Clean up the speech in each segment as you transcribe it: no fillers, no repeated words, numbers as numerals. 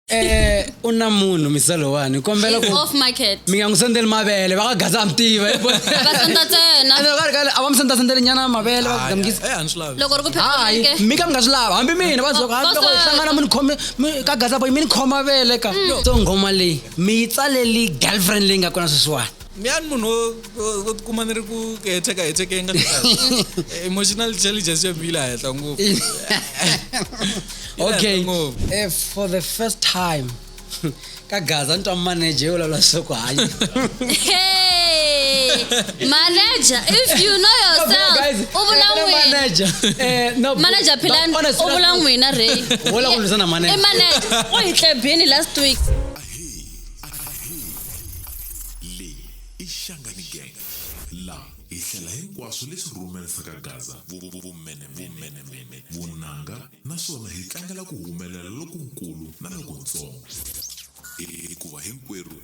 Unamunhu misalo wani kombela It's off market. mina ngisendela mabele bakagaza mtiva Basanta tsena. abamsendasendela nyana mabele bagamgisa anhlala Loko ri ku hayi phela mika mngasilava hambi mina bazoka loko hlangana munhu khome kagaza boy mini khoma vele ka so ngoma leyi mi yi tsaleli girlfriend leyi nga kona sweswiwani miyani munhu wo tikuma ni ri ku heteka nga emotional intelligence ya bila henhla ngopfu okay for the first time kagaza ntwa manager yo lala soko hayi Hey, manager, if you know yourself, manager no manager Pilan, obulang wina Ray. wala kulizana manager Manager, o itlebini last week. Le ishangani gang la ihlela hinkwaswo leswi rhumelisaka gaza vumene vunanga naswona hi tlangela ku humelela lokukulu na lokuntsongo hikuva hinkwerhu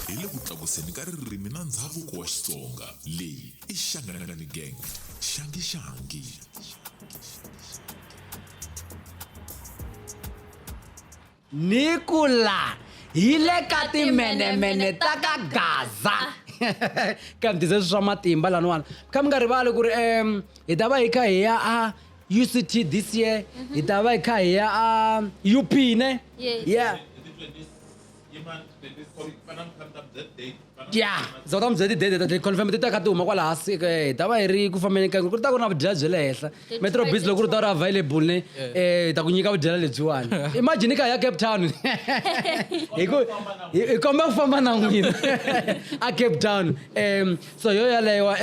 hi le ku tlakuseni ka ririmi na ndhavuko wa Xitsonga. Leyi i Xangani gang shangi Nikula hile ka timene ta ka gaza ka ndise swa matimba lanwana ka mi nga rivali ku ri hi ta va hi kha hi ya a UCT this year hi ta va hi kha hi ya a UP ne yeah yeah zota mbyeti date confirm ti ta ka ti huma kwala hansi hi ta va hi ri ku fambeni ka ku ta ku na vudyela bye le henhla MetroBeatz loko ri ta ri available ne hi ta ku nyika vudyela lebyiwani imagine ka ya Cape Town hi komba ku famba na n'wina a Cape Town so yo yaleyo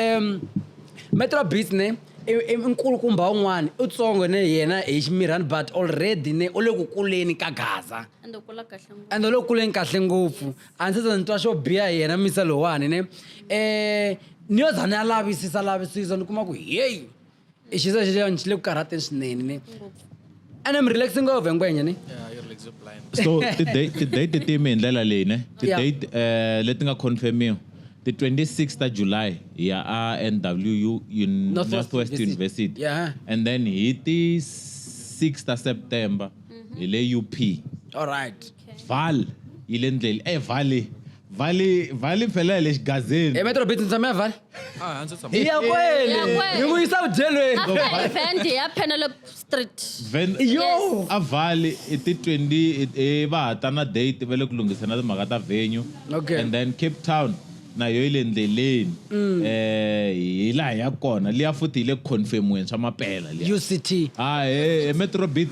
MetroBeatz ne i nkulukumba wun'wana u tsongo ne yena hi ximirhani but already ne u le ku kuleni ka gaza and lo kuleni kahle ngopfu a ndzi se ni twa xo biha hi yena misa lowani ne ni yo za ni ya lavisisa ni kuma ku hey i xisa xi le ku karhateni swinene ne and I'm relaxing over ngwenya ne so ti-date ti yime hi ndlela leyi ne ti-date leti nga confirmiwa the 26th of July ya NWU Northwest University and then hit the 6th of September ile UP all right Val ile ndlela Vali phela le Xigazeni MetroBeatz ntsame Val anzi tshama iya kwele ni vuyisa vudyelweni Event ya Penelope Street. yo a Vali ti 20 va hata na date vele ku lunghisana timhaka ta venue and then Cape Town na yo ile ndleleni hi laha ya kona liya futhi ile confirmweni swa mapela liya UCT MetroBeatz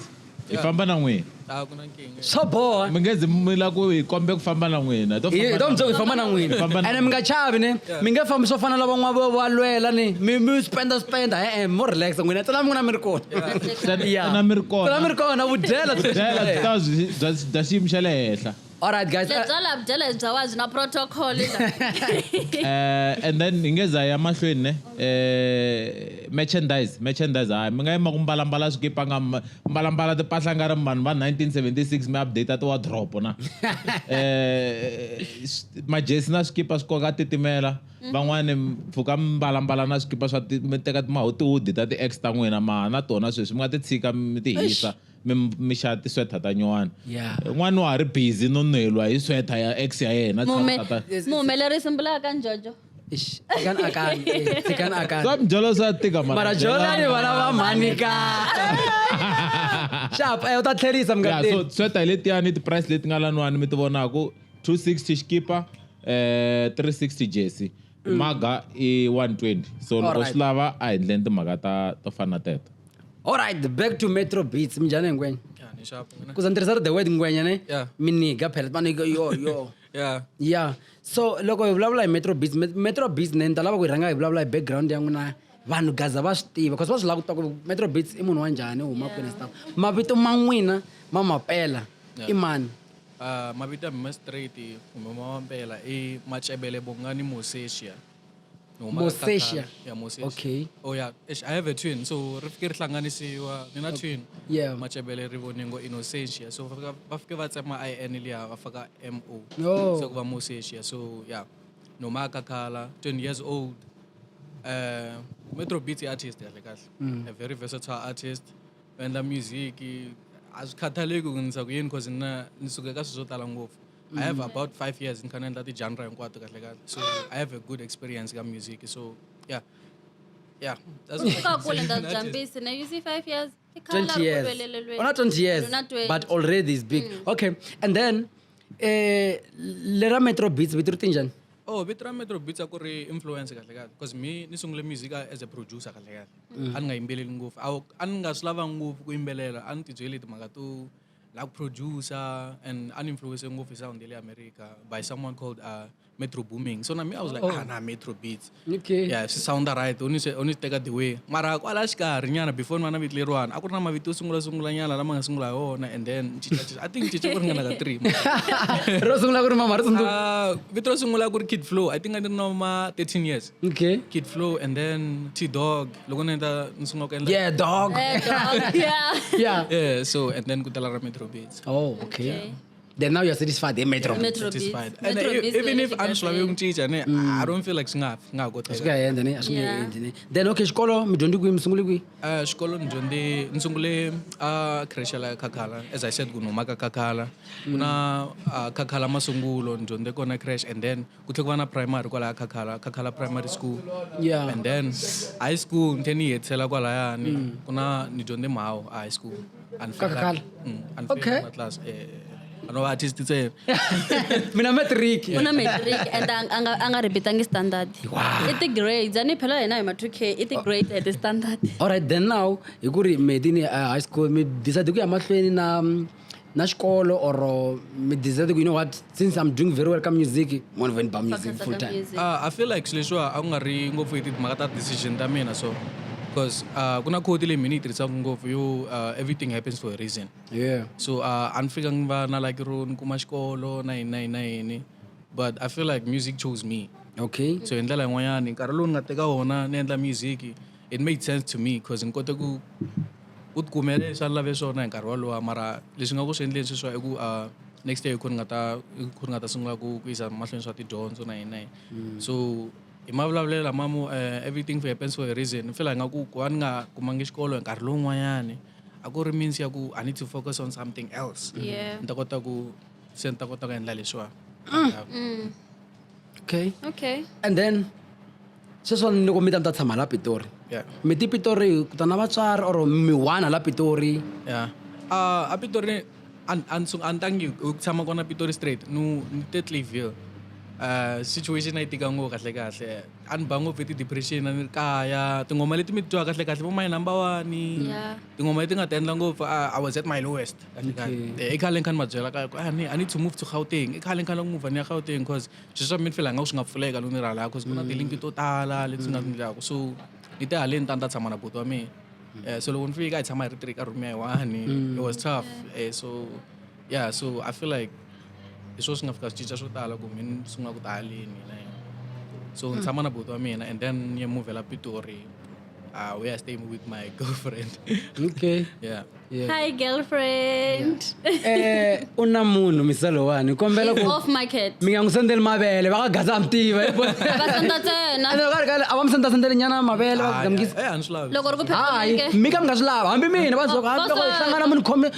hi famba na n'wina ku na nkinga swo boha mi nge zi mi la ku hi kombe ku famba na n'wina to mbyoko hi famba na n'wina and mi nga chavi ne mi nge fambi swo fana lava n'wana va lwela ni mi spenda mo relax n'wina tsala mi n'wina mi ri kona na mi ri tsala mi ri kona vudyela bya xiyimo xa le henhla all right guys Byala byala bya wazi na protocol and then hi nge za ya mahlweni ne merchandise hayi mi nga yima ku mbalambala swikipa nga mbalambala timpahla nga ri vanhu va 1976 mi update ti wardrobe na majesi na swikipa swi koka titimela van'wani mpfhuka mbalambala na swikipa swa mi teka tihood ta ti-ex ta n'wina na tona sweswi mi nga ti tshika mi ti hisa mi xava tisweta ta nyuwana n'wana wa ha ri busy no nwelwa hi sweta ya ex ya yena muhumelerisi mbula ka njojo akani swa mijolo swa tika mara jolani vana va manika sharp u ta tlherisa so sweta letiyani ti-price leti nga laniwani mi ti vonaku 260 xikipa 360 jesi maga i 120 so loko swi lava a hi ndleni timhaka to fana na teto all right back to MetroBeatz minjhani ngwenya ni sharp kuza ni tirhisa the word ngwenya ne miniga phela maniga yo yeah so loko hi vulavula hi MetroBeatz ne ni ta lava ku hi rhanga hi vulavula hi background ya n'wina vanhu gaza va swi tiva because va swi lava ku tiva ku MetroBeatz i munhu wa njhani u huma kwini stuff mavito ma n'wina ma mapela i mani mavito ya mina straight kumbe mampela i Macebele Bongani Moseshia Moseshia Moseshia okay oh yeah I have a twin so ri fike ri hlanganisiwa ni na twin Macebele Rivoningo Innocentia so va fike va tsema IN liya va faka MO so ku va Moseshia so yeah no maka khala 20 years old MetroBeatz artist kahle a very versatile artist and the music azikhathaleki ku ngisa ku yini because nisuke ka swo tala ngopfu. I have about 5 years in Canada the genre hinkwato kahle kahle. So I have a good experience ka music. So yeah. Yeah. That's Now you see 5 years. 20 years. Or not 20 years, but already it's big. Okay. And then, lera MetroBeatz, bitu tinjan? Oh, bitra MetroBeatz ako re influence kahle kahle. Because me nisungule music as a producer kahle kahle. An nga imbeleli ngofu. An nga slava ngofu ku imbelela. An tijeli timanga tu like producer and an influence ngofu sound ile America by someone called Metro Booming. So na me I was like, nah, MetroBeatz. Okay. Yeah, she sound right. Only take the way. Mara ko ala shika rinyana before mana bitleruan. Ako na mabitu sungula nyala na mga sungula na and then I think chicha ko nga naga 3. Ro sungula ko mama sundu. Bitro sungula ko Kid Flow. I think I don't know 13 years. Okay. Kid Flow and then T-Dog. Logo na ita nsungo ka. Yeah, dog. Yeah. Yeah, so and then ko talara MetroBeatz. Oh, okay. Then now you're satisfied, MetroBeatz. Satisfied. And even if I'm slow yung teacher, I don't feel like nga go tayo. Then okay, skolo midondi ku msunguli ku. Skolo njondi nsungule kreshela kakhala. As I said kuno maka kakhala. Kuna kakhala masungulo njonde kona crash and then kutle kwana primary kwala kakhala primary school. Yeah. And then high school nteni yetsela kwala yani. Kuna njonde mao high school. Kakhala. Okay. Class ano artist tse Mina metric. Una metric and anga repeating standard. Wow. It's great. Jani phela ena matric it's great at the standard. All right, then now you go medini high school me decide ku ya mahlweni na xikolo or me decide ku you know what since I'm doing very well ka music one when ba music full time. I feel like sleshwa angari ngofu iti makata decision ta mina so because kuna code le minute ritsaku ngofu you everything happens for a reason. Yeah. So anfika ngiba na like ron kuma xikolo na but I feel like music chose me. Okay. So endlela yin'wanyani nkarhi lowu ni nga teka wona ni endla music it made sense to me because ni kota ku tikumela leswi ni lave swona hi nkarhi walowa mara leswi nga ku swi endleni sweswo i ku next year ku ni nga ta sungula ku yisa mahlweni swa tidyondzo na so hi mavulavulelo lamamu everything happens for a reason ni feel nga ku ni nga kumangi xikolo hi nkarhi lowun'wanyani a ku ri means ya ku I need to focus on something else. Yeah. Ni ta kota ku endla leswiwa. Okay. And then sweswo ni loko mi ta tshama la Pitori. Yeah. Mi ti Pitori ku ta na vatswari or mi wana la Pitori. Yeah. A Pitori antangi u tshama kona Pitori straight no te Clayville. Situation na itika ngo kahle an bango peti depression na kaya tingoma leti mi twa kahle mo my number 1 Yeah. tingoma leti nga tendla ngo I was at my lowest ekhale kan majela ka I need to move to Gauteng ekhale kan move ni Gauteng because just me feel nga swi nga pfuleka lo ni ra la because kuna tilinki to tala leti nga ndlaka so ni te haleni tanta tshama na buti wa me so loko ni fika I tshama hi 3 ka room ya 1 it was tough so yeah so I feel like so swi nga fika swi cinca swo tala ku mina sungula ku ta haleni so ni tshama na buti wa mina and then ni move la Pitori where I stay with my girlfriend. Okay. Yeah. Hi girlfriend. Una munhu misalo wani kombela ku Off market. mi nga n'wi sendeli mavele va ka gaza mtiva Abasanda tsena. ava mi sendela nyana mavele va ku gamgisa Anslav. Loko ri ku phela hayi mi ka mi nga swi lava hambi mina va zoka hambi loko hi hlangana mi ni khome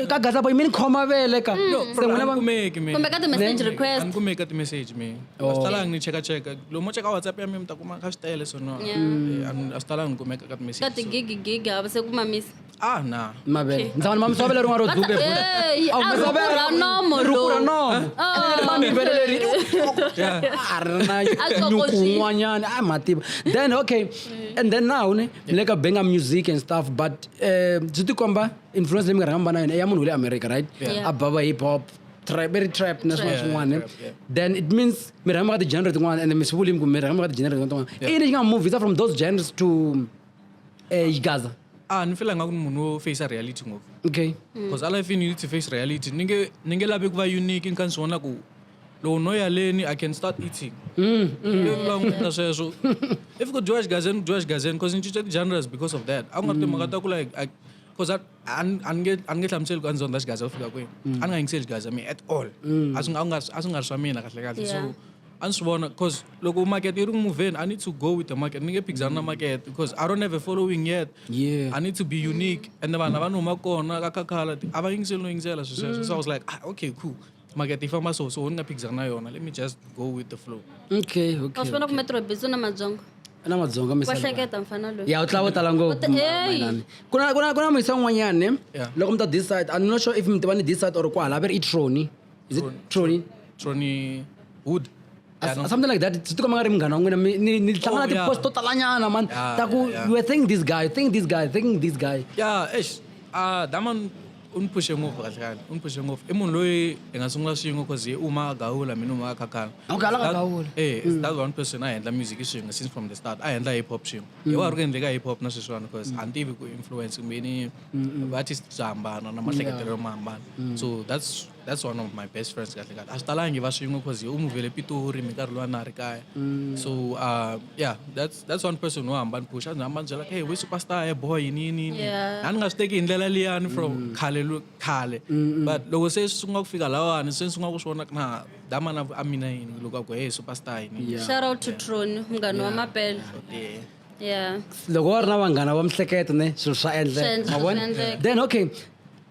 ka gaza boy mi ni khoma vele ka se n'wina va kumeki me kumbe ka ti message request. an kumeka ti message me asitalangi ni cheka lomo cheka WhatsApp ya mi ta kuma ka switele so no asitalangi kumeka ka ti message Ka ti gig abase kuma miss. na mavele ni tshama ni mami sovela rin'wana ro duke Rukura nomo rukura nomo mami vele leri a ri na nyuku n'wanyana a mativa then okay and then now ne le ka benga music and stuff but byi tikomba influence leyi mi nga rhanga mbana yona i ya munhu le America right a bava hip hop very trap na swin'wana then it means mi rhanga ka ti-genre tin'wana and mi swi vuli ku mi rhanga ka ti-genre tin'wana i ni xi nga movies from those genres to Xigaza. ni feel nga ku ni munhu wo face reality ngopfu Okay. because all life you need to face reality ni nge lavi ku va unique ni kan swona ku loko no ya leni I can start eating na sweswo if ku dyiwa Xigaza because ni cinca ti-genres because of that a ku nga ri timhaka ta ku like because an nge hlamuseli ku a ni zonda Xigaza u fika kwini a ni nga yingiseli Xigaza me at all a swi nga ri swa mina kahle so And so on, because local market, you move in. I need to go with the market. Nige pick Xana market because I don't have a following yet. Yeah. I need to be unique. And the man, I know Mako, Nakakala, so I was like, okay, cool. Market if I'm so on pick Xana, let me just go with the flow. Okay. Awusifuna ku MetroBeatz unamazongo. Anamadzonga misala. Wahleketa mfana lo. Yeah, utlawa tala ngopfu. Hey. Kuna misa n'wanyani Yeah. loko mi ta this side, I'm not sure if mi tivani this side or kwala, very Troni. Is it Troni? Troni Wood. Something like that. It's too kamari mngana wa n'wina ni hlangana yeah. ti-post to talanyana man. Yeah, Taku yeah. you were thinking this guy, think this guy. Yeah, that man unpushing off kahle. Unpushing off. Emun loyi engasungula swingo cause uma gahula mina uma kakhala. Okay, ala gahula. That one person I handle music swingo since from the start. I handle hip hop swingo. Yewa rukendleka hip hop na sweswana because antivi ku influence many artists zambana na mahleketelo mambana. So that's one of my best friends kahle. Asitalangi va swingo cause umuvele Pitori mikarhi lo na ri kaya. So yeah, that's one person who hamba push. Hamba njela hey we superstar boy nini. Yeah. Ani ngasiteki indlela liyani from khale but loko se sunga kufika lawani se sunga kuswona na damana amina yini loko ku hey superstar yini. Shout out to Tron, mngani wa mapela. Yeah. Loko wa ri na vanghana va mihleketo ne swilo swa endleka. Swa Ma vona? endleka. Then okay.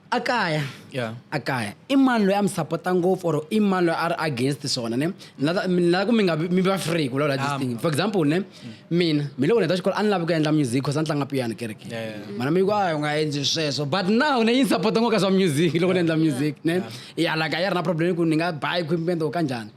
Akaya. Yeah. Akaya. I mani loyi a mi sapota ngopfu or I mani loyi a ri against swona ne. Na ku mi va free ku lawula this thing. For example ne mina loko ni ta xikolo a ni lavi ku endla music cause a ni tlanga piano kereke. Mana mi ku u nga endli sweswo but now ne yi ni sapota ngopfu ka swa music loko ni endla music ne. Ya like a yi ri na problem ku ni nga buy equipment or kanjani.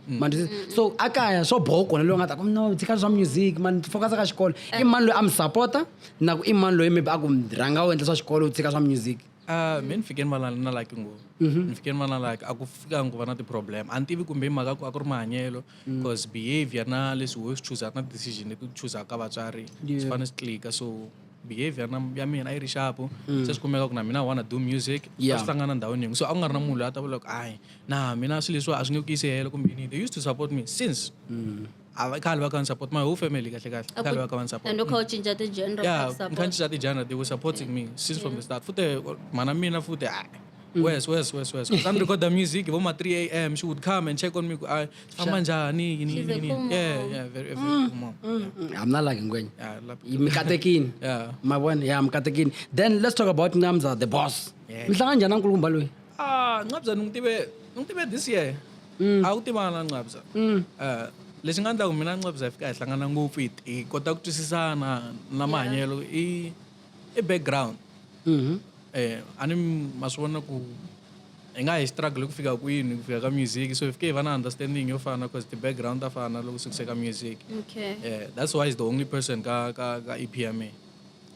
So akaya swo boha kona loyi nga ta ku no tshika swa music man focus ka xikolo. I mani loyi a mi sapota na ku I mani loyi maybe a ku rhanga u endla swa xikolo u tshika swa music. Min fikeni mala na like ngo. Min fikeni mala like akufika ngo vana ti problem. Antivi kumbe maka ku akuri mahanyelo because behavior na leswi wo choose na decision leti choose ka vatswari. Spanish click so behavior na ya mina I ri sharp. Se sikumeka ku na mina I wanna do music. Hlangana ndhawini yin'we. So a ku nga ri na munhu loyi a ta vula ku ai na mina swilo leswi a swi nge ku yiseli kumbe ni. They used to support me since khale va kan support my whole family kahle khale va kan support. And ukho chinja ti genre Yeah, support. nkantsha ti genre they were supporting me since from the start. Fute mana mina fute where's cause I'm record the music about my 3 a.m. she would come and check on me amanjani yini. Yeah, very cool. I'm not like ngwenya. Yeah, Mkatekin. Yeah. My one, yeah, Mkatekin. Then let's talk about Ngamza, the boss. Mhlanga njani nkulukumba loyi? Ngabza nungtibe this year. Awutivana Ngabza. Leswi nga endlaku mina Ngabza fika hi hlangana ngopfu hi kota ku twisisana na mahanyelo i background. Ani ma swi vona ku hi nga hi struggle ku fika kwini ku fika ka music so hi fike hi va na understanding yo fana because the background ta fana loko swi ka music. Okay. Yeah, that's why he's the only person ka EPMA.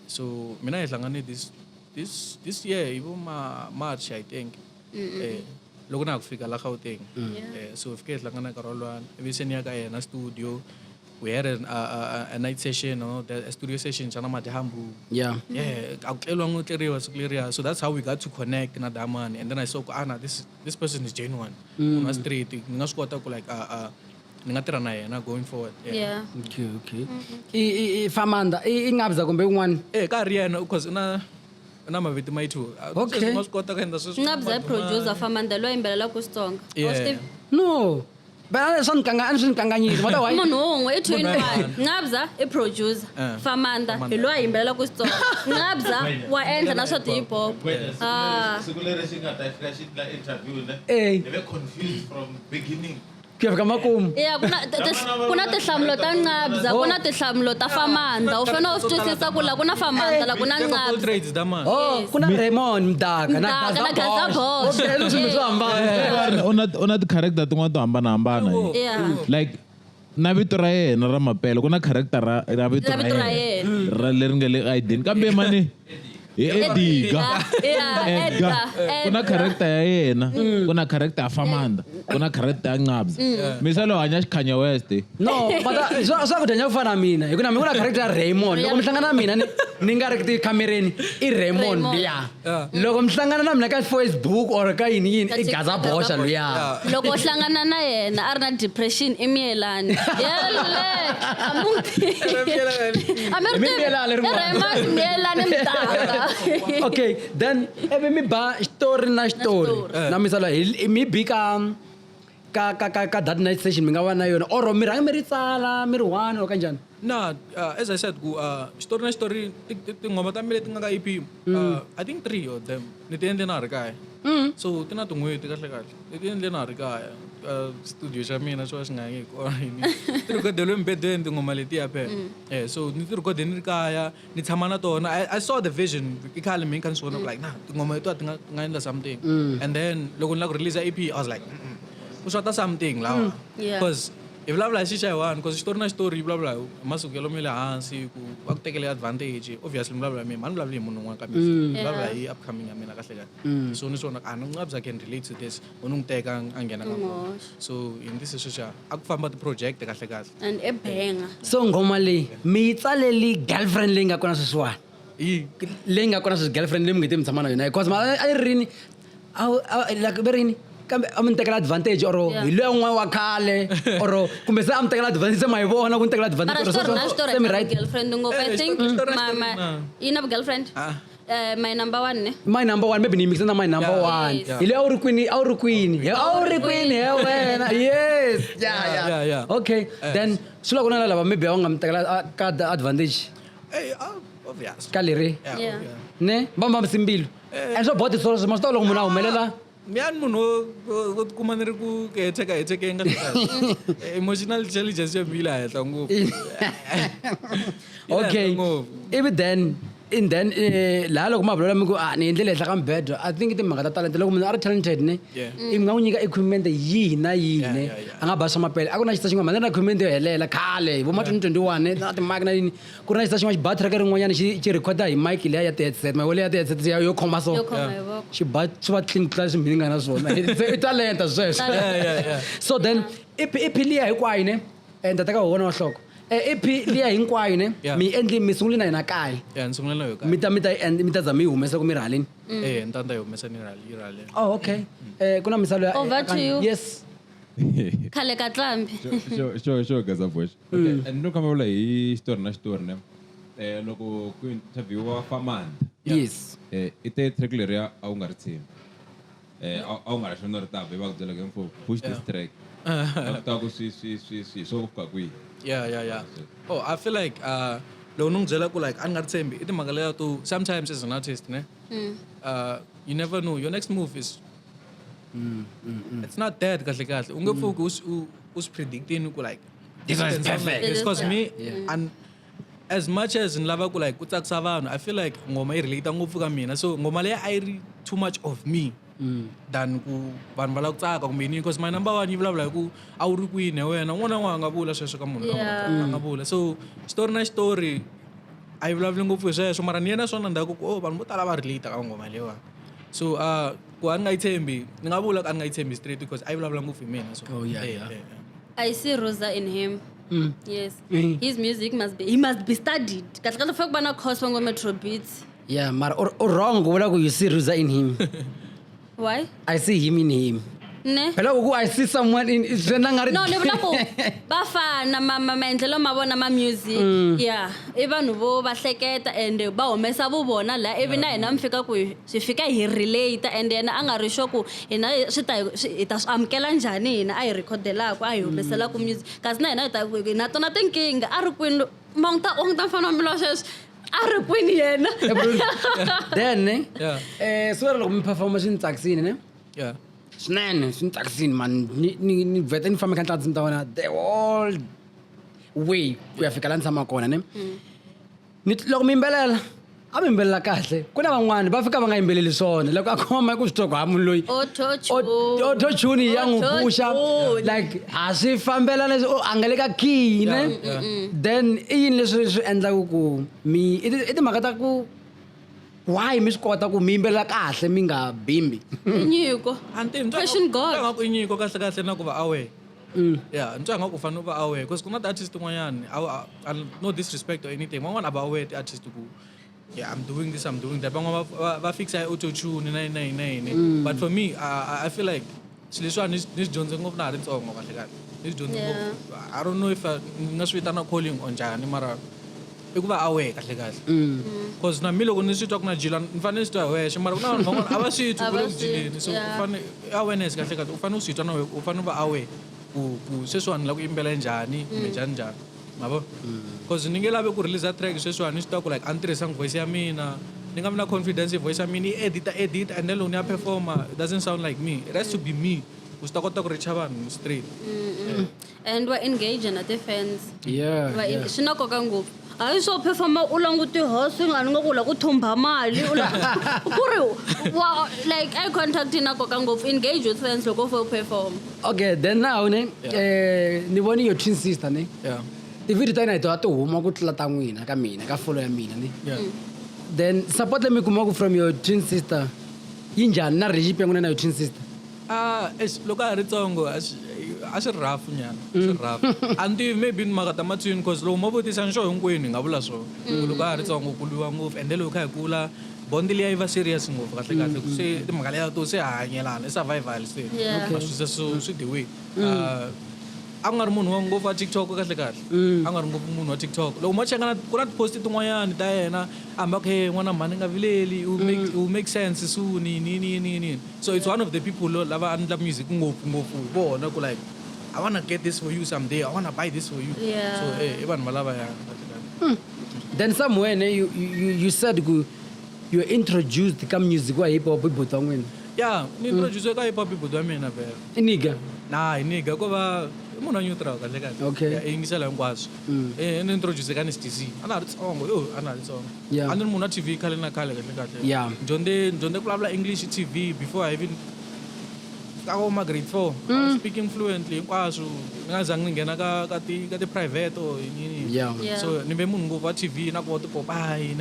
So mina hi hlangane this year ivo March I think. Loko na kufika la Gauteng. So fike hlangana karolwana ebese ni ya ka yena studio we had a night session a studio session chana majahambu. Yeah Akutlelwa ngotleriwa sukleria so that's how we got to connect na damani and then I saw Anna this person is genuine na straight nga swi kota ku like ni nga tirha na yena going forward. Yeah. Okay. I Famanda I Ngabza kumbe un'wana. Ka ri yena because na maviti ma yithi Okay. nga swi kota ku endla sweswo. Ngabza producer Famanda lo yimbelela ku Xitsonga. Yeah. No. But swi nkanganyisa mata why? Munhu un'we i 21. Ngabza i producer. Famanda hi lo yimbelela ku Xitsonga. Ngabza wa endla na swa ti hip hop. Siku leri xi nga ta fika xi tla interview ne. Ni ve confused from beginning. Kuyafika makumu. Yeah, kuna tinhlamulo ta Ngabza, kuna tinhlamulo ta Famanda. U fanele u swi twisisa ku la kuna Famanda, la kuna Ngabza. Trades da man. Oh, kuna Raymond Mdaka na Gaza Bosch. Okay, swilo swo hambana. Una ti character tin'wana to hambanahambana. Yeah. Like na vito ra yena ra mapela ku na character ra vito ra yena ra leri nga le ID kambe mani Edgar. Ku na character ya yena ku na character ya Famanda ku na character ya Ngabza misalo hanya Kanye West. No, but swa ku danya ku fana mina hikuna mi kuna character ya Raymond loko mi hlangana na mina ni nga ri ti kamereni I Raymond ya loko mi hlangana na mina ka Facebook or ka yini I Gaza Bosch luya. Loko hlangana na yena a ri na depression I Mielani. Yele amuti. Mielani Raymond Mielani Mdaka. Okay, then ebe mi ba story na story. Na misala mi bika ka that night session mi nga va na yona or mi rhanga mi ri tsala mi ri one or kanjani? Nah, as I said, story na story, ngoma ta mi leti nga ka EP, I think 3 of them, ni ti endle na ri kaya. So ti na tin'hweti kahle kahle, ni ti endle na ri kaya. Studio xa mina swo swi nga ngi kona ti rikhodeliwe embedweni tingoma letiya phela so ni ti rikhode ni ri kaya ni tshama na tona I saw the vision i khale mi kha ni swi vona like tingoma letiwa ti nga endla something and then loko ni la ku release EP I was like ku xota something lawa because i vulavula hi xixa hi one because xitori na xitori yi vulavula hi masukelo ma le hansi ku va ku tekele advantage obviously mi vulavula hi mina mani vulavuli hi munhu un'wana ka mina vulavula hi upcoming ya mina kahle kahle so ni swona a ni ngabza can relate to this u ni n'wi teka a nghena ka ngoma so in this xixa a ku famba ti-project kahle kahle and ebenga So ngoma leyi mi yi tsaleli girlfriend leyi nga kona sweswiwani leyi nga kona sweswi girlfriend leyi mi nge te mi tshama na yona because a yi rini like ve rini kambe a mi ni tekela advantage or hi loya n'wana wa khale or kumbe se a mi tekela advantage se ma yi vona ku ni tekela advantage se mi right girlfriend ngopfu I think yi na girlfriend my number 1 ne my number 1 maybe ni mix na my number 1 hi le a wu ri queen he wena yes yeah okay then swi la ku na lava maybe a wu nga mi tekela ka advantage obvious ka leri ne va msimbilo and swo boha tisolo swi ma swi ta loko munhu a humelela miyani munhu wo kuma ni ri ku hecheke nga emotional intelligence yo mila henhla ngopfu okay ivi then laha loko ma vulavula mi ku ni endlele henhla ka mibedwa I think timhaka ta talent loko munhu a ri talented ne i nga n'wi nyika equipment yihi na yihi ne a nga basa mapele a ku na xita xin'wana mani na equipment yo helela khale vo ma 2021 na timike na yini ku ri na xita xin'wana xi ba tracker rin'wanyana xi rhekhoda hi mike leya ya ti-headset mavele ya ti-headset yo khoma so xi ba swi va clean class mi nga na swona i talenta sweswo so then EP liya hinkwayo ne and ta ka wona wa nhloko EP liya hinkwayo ne mi sungule na yena kaya ni sungule na yo kaya mi ta zama yi humesa ku mi ri haleni ni ta yi humesa ni yi rale oh okay ku na misalo over to you yes khale ka tlambi sure Gaza Boys okay and no kama vula hi story ne loko ku interview Famanda yes ite track leria a u nga ri tshembi a u nga ri xona ri ta be va ku byela ke push this track ta ku swi so ka kwi yeah oh I feel like loko ni n'wi byela ku like a ni nga ri tshembi i timhaka leya to sometimes as an artist ne you never know your next move is it's not that kahle kahle u nge pfuki u swi predictini ku like this one is perfect because me and as much as ni lava ku like ku tsakisa vanhu I feel like ngoma yi relate ngopfu ka mina so ngoma leya a yi ri too much of me than ku vanhu va lava ku tsaka kumbe yini because my number 1 yi vulavula hi ku a wu ri kwini hi wena n'wana n'wana a nga vula sweswo ka munhu a nga vula so xitori na xitori a yi vulavuli ngopfu hi sweswo mara ni yena swona ndhaku ku vanhu vo tala va relate ka ngoma leyiwa so ku a ni nga yi tshembi ni nga vula ku a ni nga yi tshembi straight because a yi vulavula ngopfu hi mina so I see Rosa in him yes his music must be studied kahle fake bana course ngo MetroBeatz yeah mara or wrong vula ku you see Rosa in him why I see him in him ne phela ku I see someone in zena ngari no le vula ku bafana maendlelo ma vona ma music yeah i vanhu vo va hleketa and ba humesa vu bona la even na hina mfika ku swi fika hi relate and yena a nga ri sure ku hina swi ta swi amukela njhani hina a hi recordelaku a hi humesela ku music kasi na hina na tona tinkinga a ri kwini ongta mfana wa milo sweswi a ri kwini yena then swera loko mi performance ni tsakisini ne yeah swinene swi ni tsakisini man ni vheta ni famba ka ntlangu ta wena the whole way ku ya fika la ni tshama kona ne ni loko mi yimbelela a mi yimbelela kahle ku na van'wani va fika va nga yimbeleli swona loko a khoma mike ku swi twa ku munhu loyi auto-tune ya n'wi pusha like a swi fambelana a nga le ka key ne then i yini leswi swi endlaku ku i timhaka ta ku why mi swi kota ku mi yimbelela kahle mi nga bimbi nyiko question God nga ku nyiko kahle na ku va aware yeah ntwa nga ku fana u va aware because ku na ti-artist tin'wanyani no disrespect or anything van'wana a va aware ti-artist ku yeah I'm doing this I'm doing that van'wana va fixa hi auto-tune na but for me I feel like swilo leswiwani ni swi dyondze ngopfu na ha ri ntsongo kahle ni swi dyondze ngopfu I don't know if ni nga swi vitana calling or njhani mara i ku va aware kahle kahle because na mi loko ni swi twa ku na jila ni fanele ni swi twa wexe mara ku na vanhu van'wana a va swi twi ku le ku jileni so u fanele awareness kahle kahle u fanele u swi twa na u fanele u va aware ku sweswiwani la ku yimbela njhani kumbe njhani mabo because ni nge lavi ku release track sweswiwani ni swi twa ku like a ni tirhisanga voice ya mina ni nga vi na confidence voice ya mina yi edit and then loko ni ya performa it doesn't sound like me it has to be me ku swi ta kota ku recha vanhu straight and wa engage na ti-fans swi na nkoka ngopfu hayi swo performa u languti hosi nga ni nga ku la ku thumba mali ku ri like eye contact na nkoka ngopfu engage with fans loko for perform okay then now ne ni voni your twin sister ne ti-video ta hina hi to ti huma ku tlula ta n'wina ka mina ka follow ya mina ne then support leyi mi kumaku from your twin sister yi njhani na relationship ya n'wina na your twin sister loko a ri tsongo a swi ri rafu nyana swi rafu a ni tivi maybe ni maka ta matwini because loko ma vutisa nxo hinkwenu hi nga vula swona loko a ri tsongo kuliwa ngopfu and then loko kha hi kula bondi liya yi va serious ngopfu kahle kahle se timhaka leya to se hanyelana i survival se ma swisa swi the way a ku nga ri munhu wa ngopfu wa TikTok kahle kahle a nga ri ngopfu munhu wa TikTok loko ma cheka ku na tiposti tin'wanyani ta yena amba ku he n'wana mhani nga vileli will make sense soon nini so it's one of the people lava a endla music ngopfu hi vona ku like I want to get this for you someday I want to buy this for you so i vanhu valava ya then somewhere ne you said you were introduced ka music wa hip hop hi buti wa n'wina ni introduce ka hip hop hi buti wa mina vele iniga hi niga ku va munhu a neutral kahle kahle yingisela hinkwaswo ni introduce ka ni STC a na ha ri tsongo a na ha ri tsongo a ni ri munhu wa TV khale na khale kahle kahle dyondze ku vulavula English TV before I even ka ma grade 4 I was speaking fluently hinkwaswo ni nga zangi ni nghena ka ti-private or yini so ni ve munhu ngopfu wa TV na ku tipopayi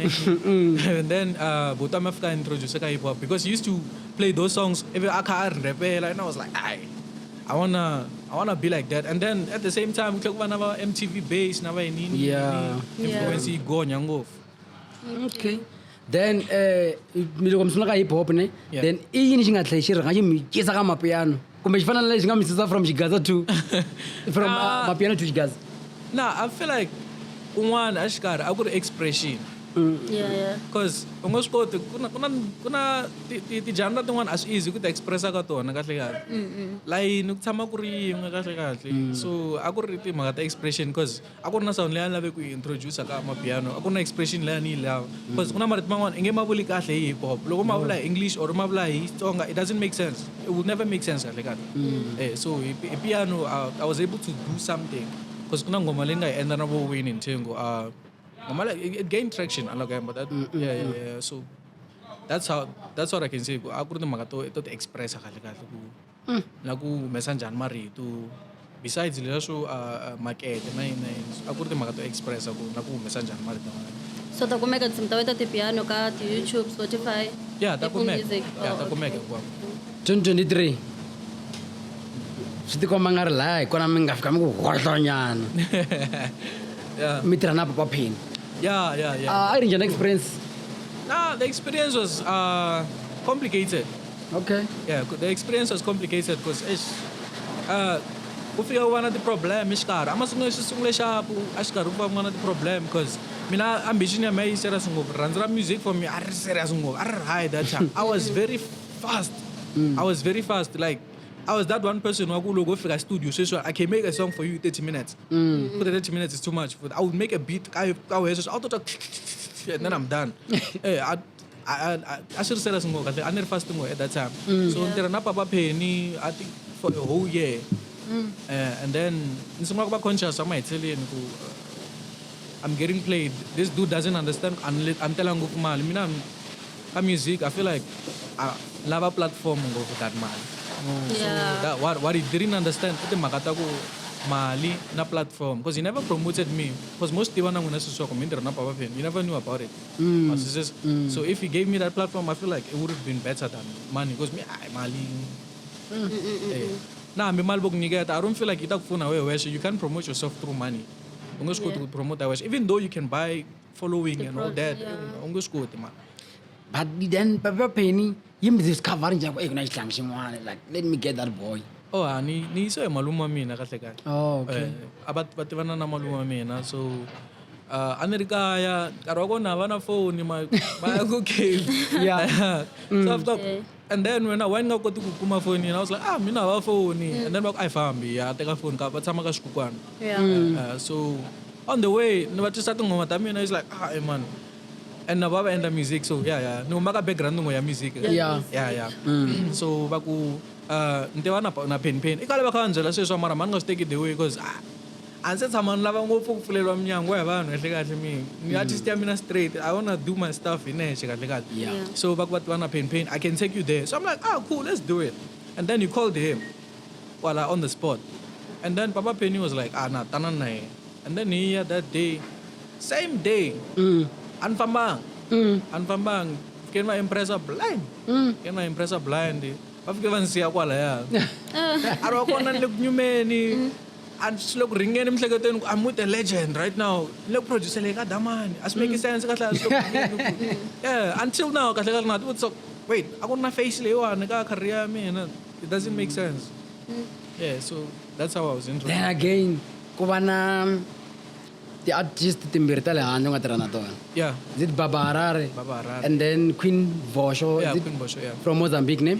and then buti a fika introduce ka hip hop because he used to play those songs ivi a kha a ri repela and I was like I wanna be like that and then at the same time ku va na va MTV base na va yini influence yi gonya ngopfu okay then mi loko mi sungula ka hip hop ne then i yini xi nga tlhela xi rhanga xi mi kisa ka mapiano kumbe xi fana na lexi nga mi sisa from Xigaza to from mapiano to Xigaza I feel like kun'wana a xikarhi a ku ri expression because u nga swi koti ku na ti-genre tin'wana a swi easy ku ti expressa ka tona kahle kahle layini ku tshama ku ri yin'we kahle kahle so a ku ri timhaka ta expression because a ku ri na sound leyi a lave ku yi introduce ka mapiano a ku ri na expression leyi a ni yi lava because ku na marito man'wana i nge ma vuli kahle hi hip hop loko ma vula hi English or ma vula hi Xitsonga it doesn't make sense it would never make sense kahle kahle so hi piano I was able to do something because ku na ngoma leyi nga yi endla na vo Winnie Tango it gained traction but that so that's what I can say a ku ri timhaka to ti expressa kahle kahle ku na ku humesa njhani marito besides leswo makete na yini a ku ri timhaka to expressa ku na ku humesa njhani marito so ta kumeka tinsimu ta wena ta ti-piano ka ti-YouTube Spotify ta kumeka kwako 2023 swi tikomba nga ri laha hi kona mi nga fika mi ku hohlonyana mi tirha na Papa Penny I ri njhani experience the experience was complicated okay the experience was complicated because ku fika ku va na ti-problem exikarhi a masungulo swi sungule xapu a xikarhi ku va ku nga na ti-problem because mina ambition ya mina yi serious ngopfu rhandzi ra music for me a ri serious ngopfu a ri ri high that time I was very fast like I was that one person who would go for a studio. So I can make a song for you 30 minutes. But 30 minutes is too much. I would make a beat. I and then I'm done. I should say that I never fast at that time. So there are Papa Penny, I think for a whole year. And then in some of conscious, I might tell you, I'm getting played. This dude doesn't understand. I'm telling you, I'm music. I feel like I love a platform for that man. So that what he didn't understand ite makata ku mali na platform because he never promoted me because most people when I saw commentary na Papa Penny you never knew about it so if he gave me that platform I feel like it would have been better than money because me mali na me malbog nigeta I don't feel like itakufuna wewe you can promote yourself through money ungosko to promote that even though you can buy following and all that ungosko man but then Papa Penny you discover njani ku na xihlangi xin'wana like let me get that boy ni so malume wa mina kahle kahle okay va tivana na malume wa mina so a ni ri kaya nkarhi wa kona va na foni va ya ku cave so after and then when I nga koti ku kuma foni I was like mina hava foni and then va ku a hi fambi ya teka foni va tshama ka xikukwana so on the way ni va twisa tinghoma ta mina is like man and na va endla music so ni huma ka background ya music so va ku ni tiva na pen i kale va kha va ni byela sweswo mara mani nga swi take it away because a ni se tshama ni lava ngopfu ku pfuleliwa minyango hi vanhu kahle kahle ni artist ya mina straight I wanna do my stuff hi nexe kahle kahle so va ku va tiva na pen I can take you there so I'm like cool let's do it and then you called him on the spot and then Papa Penny was like na tanan na and then here that day same day anfambang ken ma impressa blind va fike va nsiya kwalaya a ri wa kona ni le ku nyumeni a swi le ku ringeni emiehleketweni ku I'm with a legend right now ni le ku producele ka damani a swi make sense kahle a swi le ku until now kahle kahle na ti vutisa wait a ku ri na face leyiwani ka career ya mina it doesn't make sense so that's how I was interested then again ku va na ti-artist timbirhi ta le handle u nga tirha na tona is it Baba Harare and then Queen Vosho Queen Vosho from Mozambique ne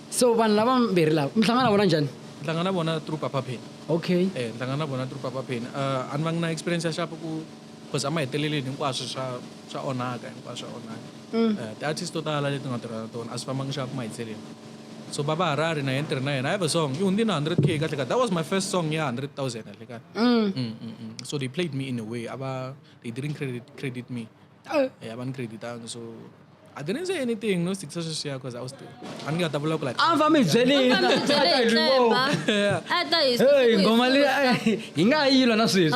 so vanhu lava mbirhi lava mi hlangana vona njhani hlangana vona through Papa Penny okay hlangana vona through Papa Penny a ni va ngi na experience ya shapo ku because a maheteleleni hinkwaswo swa onhaka ti-artist to tala leti nga tirha na tona a swi fambangi shapo maheteleni so Baba Harare na yena tirhi na yena I have a song yi hundzi na 100K kahle kahle that was my first song ya 100,000 kahle kahle so they played me in a way they didn't credit me ava ni creditanga so I didn't say anything no success share because I was a ni nga ta vula ku like va mi byelini hey ngoma leyi hi nga yilwa na sweswi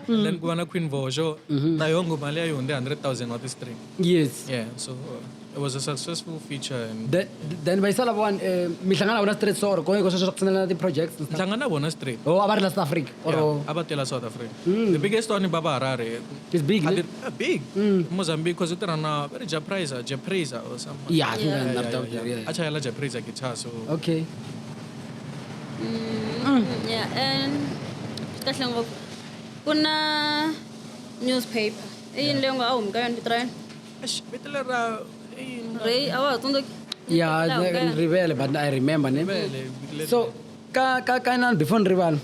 then ku va na Queen Vosho na yo ngoma leyi yi hundze 100,000 wa ti-stream so it was a successful feature and then vayisala vona mi hlangana vona straight so or ko sweswo swa ku tsenela ti-projects hlangana vona straight a va ri la South Africa or a va tela South Africa the biggest one Baba Harare is big big Mozambique because utirha na very Japraiser or something a chayela Japraiser guitar so okay and kahle ngopfu ku na newspaper yini leyi nga a humi ka yona vitrayeni vitilera Ray awa tsundzuki rivele but I remember ne so ka nan before rival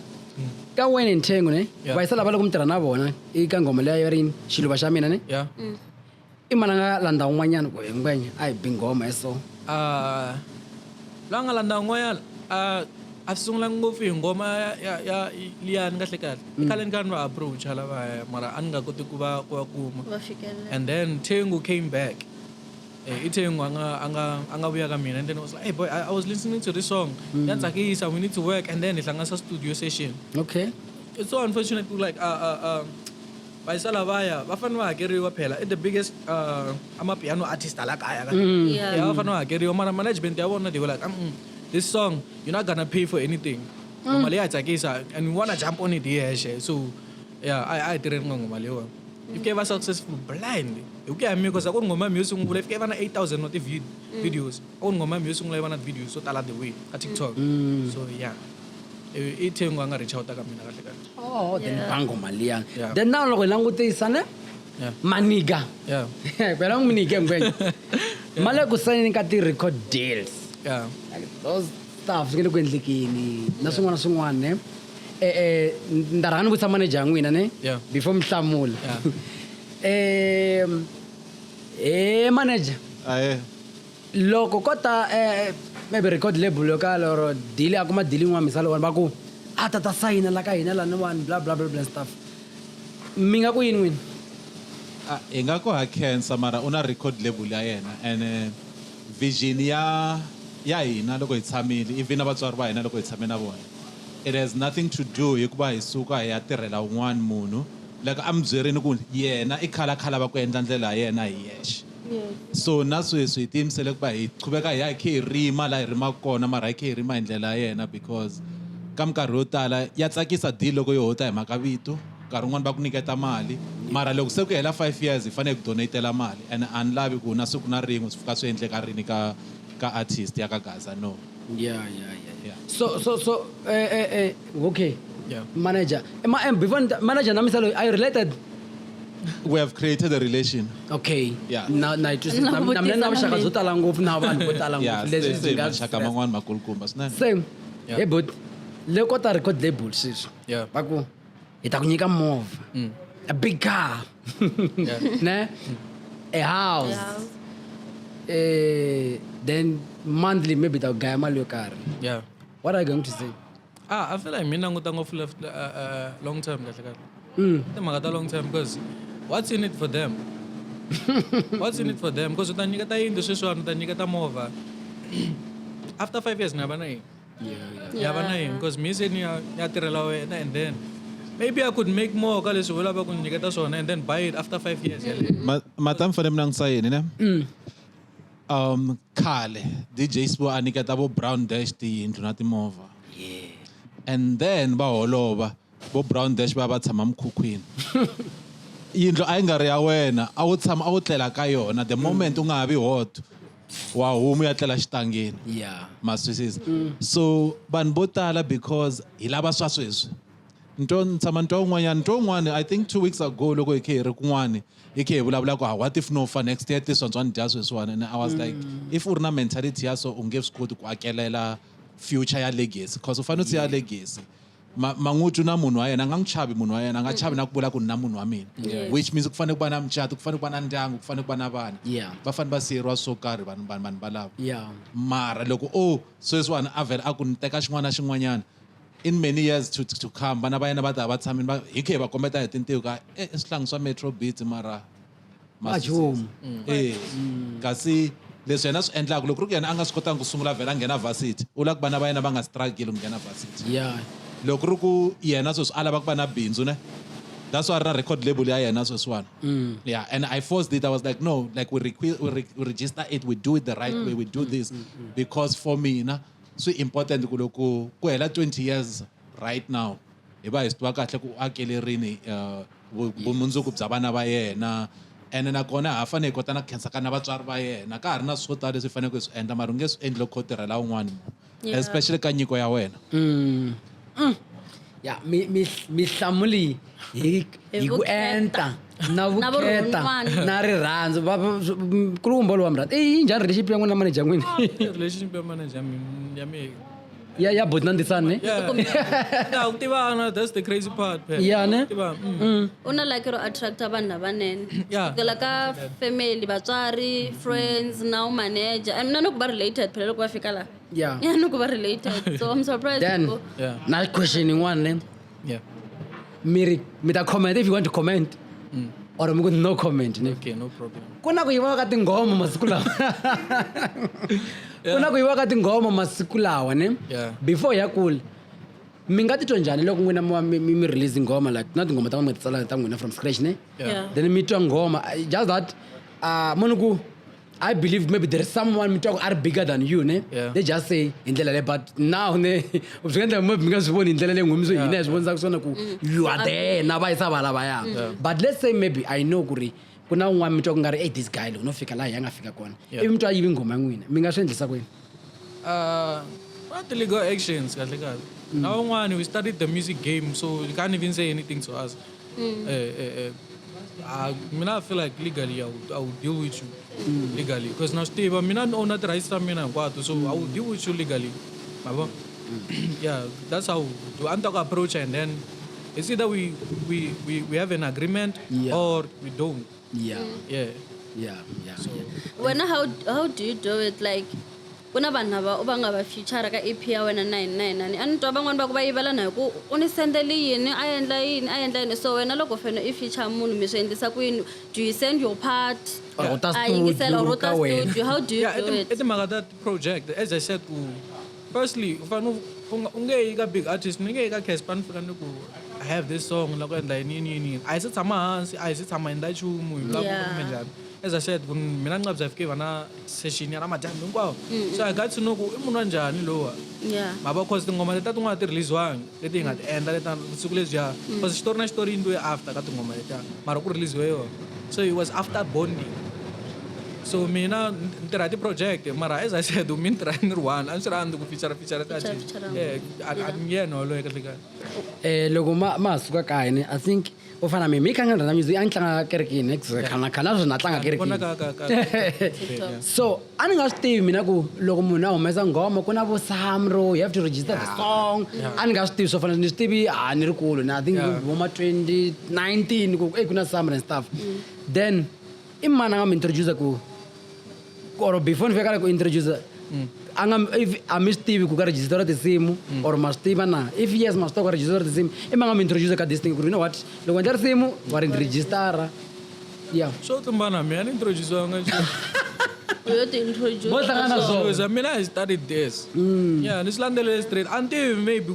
ka wena in Tango ne vayisala va loko mi tirha na vona eka ngoma leyi ya rini xiluva xa mina ne i mana nga landa un'wanyana ku ngwenya a hi bingoma so la nga landa un'wanyana a swi sungula ngopfu hi ngoma ya liyani kahle kahle i khale ni ka ni va approach lavaya mara a ni nga koti ku va kuma and then Tango came back Tango anga vuya ka mina and then I was like hey boy I was listening to this song ya tsakisa we need to work and then hi hlangana studio session okay it's so unfortunate like vayisala vaya va fanele va hakeriwa phela the biggest amapiano artist ala kaya va fanele va hakeriwa mara management ya vona they were like this song you're not gonna pay for anything ngoma leyi ya tsakisa and we wanna jump on it here so I tirheni ngoma leyiwa if ke va successful blind hi ku ya mi because ku ngoma mi yo sungula if ke va na 8,000 wa videos ku ngoma mi yo sungula va na videos so tala the way ka TikTok so i Tango anga reach out ka mina kahle kahle then bangoma liyani then now loko hi langutisa ne maniga phela ngumnike ngwenya male ku signing ka ti-record deals like those stuff nge le ku endlekeni na swin'wana ne nda rhanga ni vutisa manager ya n'wina ne before mi hlamula manager loko kota maybe record label yo kala or deal a kuma dealing wa misalo va ku a ta sign la ka hina la ni one blah blah blah stuff mi nga ku yini n'wina hi nga ku ha cancer mara una record label ya yena and vision ya hina loko hi tshamile even vatswari va hina loko hi tshame na vona it has nothing to do hikuva hi suka hi ya tirhela un'wana munhu like a mi byerini ku yena i khalakhala va ku endla ndlela ya yena hi yexe so na sweswi hi tiyimisele ku va hi qhuveka hi ya hi khe hi rima laha hi rimaka kona mara hi khe hi rima hi ndlela ya yena because ka minkarhi yo tala ya tsakisa deal loko yo hota hi mhaka vito nkarhi wun'wana va ku nyiketa mali mara loko se ku hela 5 years hi fanele ku donatela mali and a ni lavi ku na siku na rin'we swi fika swi endleka rini ka artist ya ka Gaza no so okay manager before manager namisalo I related. We have created a relation. Okay. Yeah. Na namna nabashaka zo tala ngopfu na abantu vo tala ngopfu leswi ndzi nga mashaka man'wana makulukumba swinene. same hey but le kota record label sisho baku hi ta ku nyika movha a big car ne a house then monthly maybe ta gaya mali yo karhi. Yeah. What are you going to say? I feel like mina nguta ngofu left long term kahle kahle. Timhaka ta long term because what's in it for them? What's in it for them? Because utanyiketa yindlu sweswiwani utanyiketa movha. After 5 years ngiyaba na yini? Ngiyaba na yini? Because me se niya tirhela wena and then maybe I could make more ka leswi vulaka ku nyiketa swona and then buy it after 5 years. Matam fane mina ngisayini ne? Khale DJ Sbo aniketa bo Brown Dash tiyindlu na timovha. And then ba holova bo Brown Dash ba tshama mkhukhwini. Yindlu a yi nga ri ya wena a wu tshama a wu tlela ka yona the moment u nga ha vi hot wa huma ya tlela xitangeni. Maswisisa. So vanhu vo tala because hi lava swa sweswi tshama nto un'wanyana I think 2 weeks ago loko hi khe hi ri kun'wani hi khe hi vulavula ku what if no for next year tisontswani dya sweswiwani and I was like if u ri na mentality ya so u nge swi koti ku akelela future ya legacy because u fanele u siya legacy mangutu na munhu wa yena a nga n'wi chavi munhu wa yena a nga chavi na ku vula ku ni na munhu wa mina which means ku fanele ku va na mucato ku fanele ku va na ndyangu ku fanele ku va na vana va fanele va siyeriwa swo karhi vanhu valava mara loko sweswiwani a vhela a ku ni teka xin'wana na xin'wanyana in many years to come vana va yena va ta va tshamini hi khe va kombeta hi tintiho ka swihlangi swa MetroBeatz mara kasi leswi yena swi endlaka loko ri ku yena a nga swi kotanga ku sungula vhela a nghena varsity u lava ku vana va yena va nga struggle ku nghena varsity loko ri ku yena sweswi a lava ku va na bindzu ne that's why a ri na record label ya yena sweswiwani and I forced it I was like no like we register it we do it the right way we do this because for me swi important ku loko ku hela 20 years right now hi va hi swi tiva kahle ku akelerini vumundzuku bya vana va yena ene nakona ha fanele hi kota na khensa ka na vatswari va yena ka ha ri na swo tala leswi hi faneleke hi swi endla mara u nge swi endli loko u tirhela un'wana especially ka nyiko ya wena mihlamuli hi ku enta na vukheta na rirhandzu nkulukumba lowa mrata i njhani relationship ya n'wina na manager n'wini Relationship ya manager ya me ya bot na ndisani ne yeah utivana that's the crazy part ne una like ro attract vanhu lavanene kela ka family vatswari friends na manager and na ku ba related phela loko va fika la no ku ba related so I'm surprised then na question one ne mi ta comment if you want to comment or I'm going no comment ne okay no problem kuna ku yiva ka tingoma masiku lawa kuna ku yiva ka tingoma masiku lawa ne before ya cool mi nga titwa njhani loko n'wina mi release ngoma like na tingoma ta n'wina tsala ta n'wina from scratch ne then mi twa ngoma just that munhu ku I believe maybe there is someone mi twa are bigger than you ne they just say indlela le but now ne ubusukenda maybe mi nga swi voni indlela le ngomso yini ya swi vonisa ku swona ku you are there na va yisa vala vaya but let's say maybe I know ku ri ku na un'wana mi twa ku nga ri this guy loko no fika laha ya nga fika kona ivi mi twa yivi ngoma ya n'wina mi nga swi endlisa kwini not legal actions kahle kahle now one we started the music game so you can't even say anything to us I mean, I feel like legally I would deal with you legally because now Steve I mean I own that rights to me so I will deal with you legally yeah that's how to approach and then it's either we have an agreement or we don't so when how do you do it like kuna vanhu va nga va feature ka EP ya wena 99 ani ani twa van'wana va ku va yivela na ku u ni sendele yini a endla yini so wena loko fena i feature munhu mi swi endlisa ku yini do you send your part yingisela or ta studio how do you do it it's that project as I said firstly ufana unge ka big artist ninge ka Caspan fika ni ku I have this song la ku endla yini a se tshama hansi a se tshama endla chumu la ku menjani as I said mina ngicabza fike vana session ya namajambo hinkwawo so I got to know ku I munhu njani lowa maba cause tingoma leta tin'wana ti release-wangi leti hi nga ti endla leta siku leswiya because xitori na xitori yinto after ka tingoma letiya mara ku release-we yona so it was after bonding So mina ntirha ti-project mara as I said mi ntirha ni ri one a ni swi rhandzi ku feature ti-artist. Yena waloye kahle kahle. Loko ma suka kaya ni I think u fana mi kha ngana music a ni tlanga kerekini khana sweswi na tlanga kerekini. So a ni nga swi tivi mina ku loko munhu a humesa nghoma ku na vo samro you have to register the song a ni nga swi tivi swo fana ni swi tivi a ni ri kulu ni I think voma 2019 ku ku na samro and stuff. Then i mani a nga mi introduce ku or before ni fika ku introduce if a mi swi tivi ku ka register tinsimu or ma swi tiva na if yes ma swi tiva ku register tinsimu i ma nga mi introduce ka this thing ku you know what loko endla risimu wa ri registera yeah Swo tlumbana mina ni introduce-anga Yo te introduce. Bo hlangana na swona. because mina I studied this. Yeah, ni swi landzelele straight until maybe